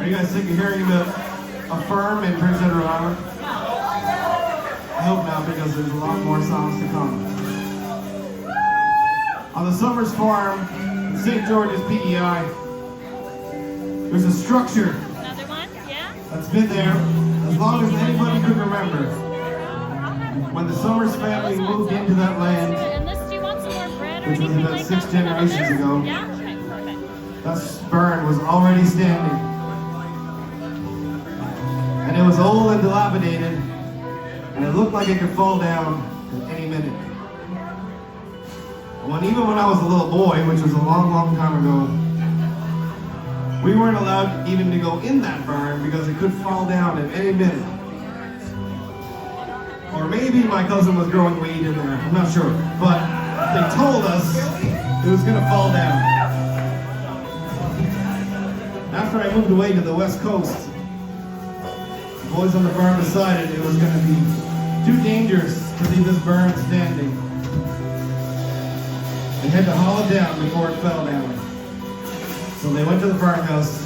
Are you guys sick of hearing about a firm in Prince Edward Island? I hope not, because there's a lot more songs to come. On the Summers Farm in St. George's, PEI, there's a structure Another one? Yeah? that's been there as long as anybody could remember. When the Summers family moved into that land, And this, do you want some more bread or which was anything about like 6 that? generations ago, Yeah? Okay, perfect. that burn was already standing. And it was old and dilapidated, and it looked like it could fall down at any minute. Even when I was a little boy, which was a long, long time ago, we weren't allowed even to go in that barn because it could fall down at any minute. Or maybe my cousin was growing weed in there, I'm not sure. But they told us it was gonna fall down. After I moved away to the West Coast, the boys on the farm decided it was gonna be too dangerous to leave this barn standing. They had to haul it down before it fell down. So they went to the farmhouse,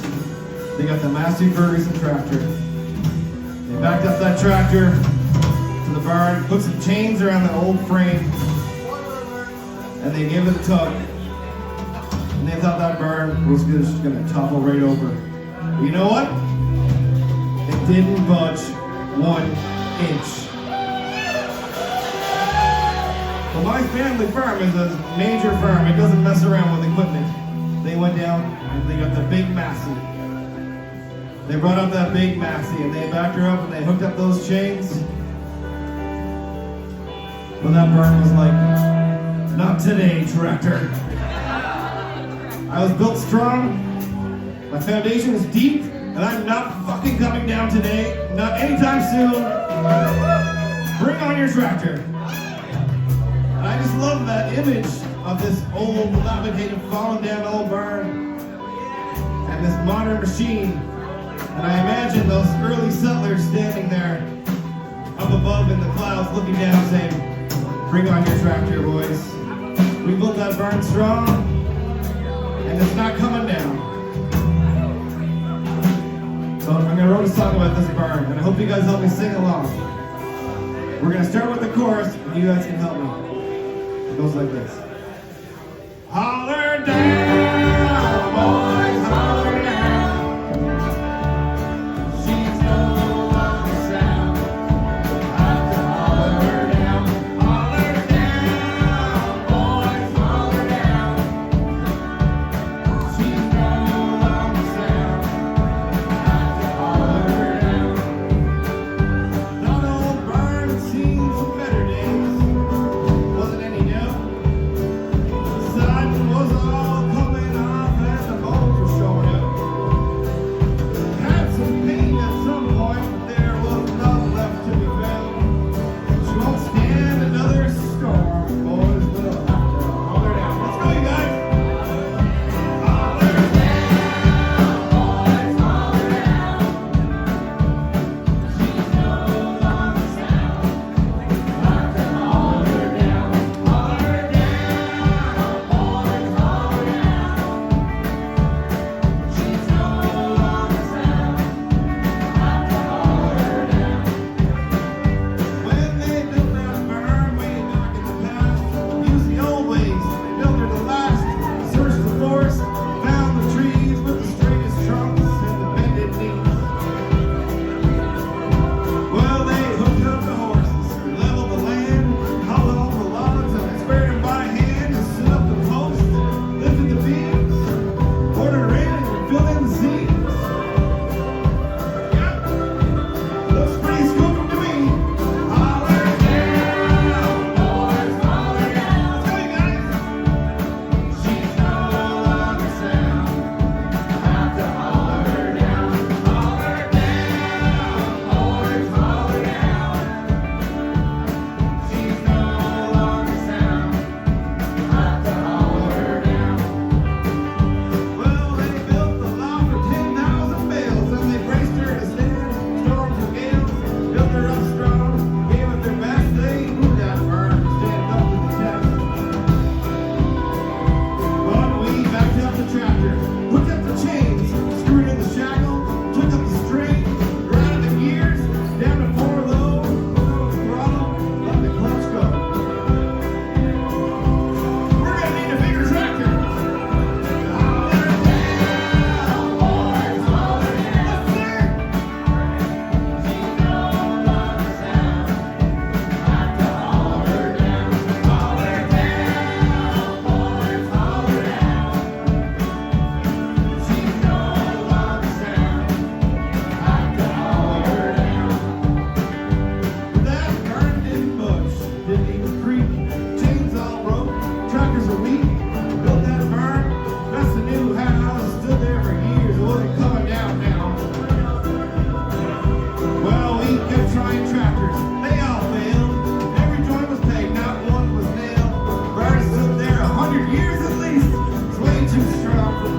they got the Massey Ferguson tractor. They backed up that tractor to the barn, put some chains around the old frame, and they gave it a tug. And they thought that barn was just gonna topple right over. But you know what? It didn't budge 1 inch. Well, my family farm is a major farm. It doesn't mess around with equipment. They went down and they got the big Massey. They brought up that big Massey and they backed her up and they hooked up those chains. But that barn was like, not today, tractor. I was built strong. My foundation is deep, and I'm not fucking coming down today. Not anytime soon. Bring on your tractor. And I just love that image of this old, dilapidated, fallen down old barn and this modern machine. And I imagine those early settlers standing there up above in the clouds looking down saying, bring on your tractor, boys. We built that barn strong, and it's not coming down. So I'm gonna write a song about this barn, and I hope you guys help me sing along. We're gonna start with the chorus, and you guys can help me. It goes like this. Holler down, boys, holler down. She's no longer sound. Have to holler her down. Holler down, boys, holler down. She's no longer sound. Have to holler her down. That old barn had seen some better days. Wasn't any doubt.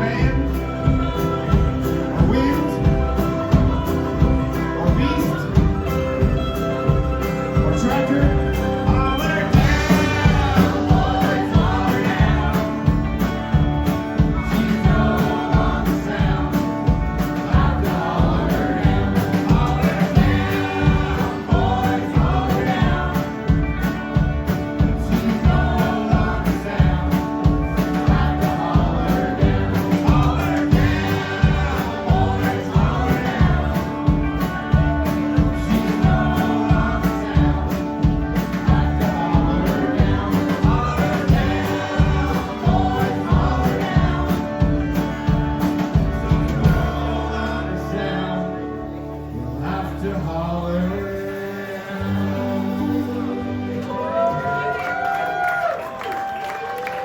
fan, or wind, or beast, or tractor, holler down, boys, holler down. She's no longer sound, have to holler down, boys, holler down. She's no longer sound, have to holler down, boys, holler down. She's no longer sound, have to holler down, boys, holler down. She's no longer sound, we'll have to holler.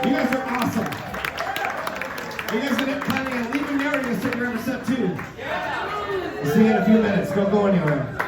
You guys are awesome. Are you guys planning on leaving there or are you going to sit here for set two? Yeah. We'll see you in a few minutes. Don't go anywhere.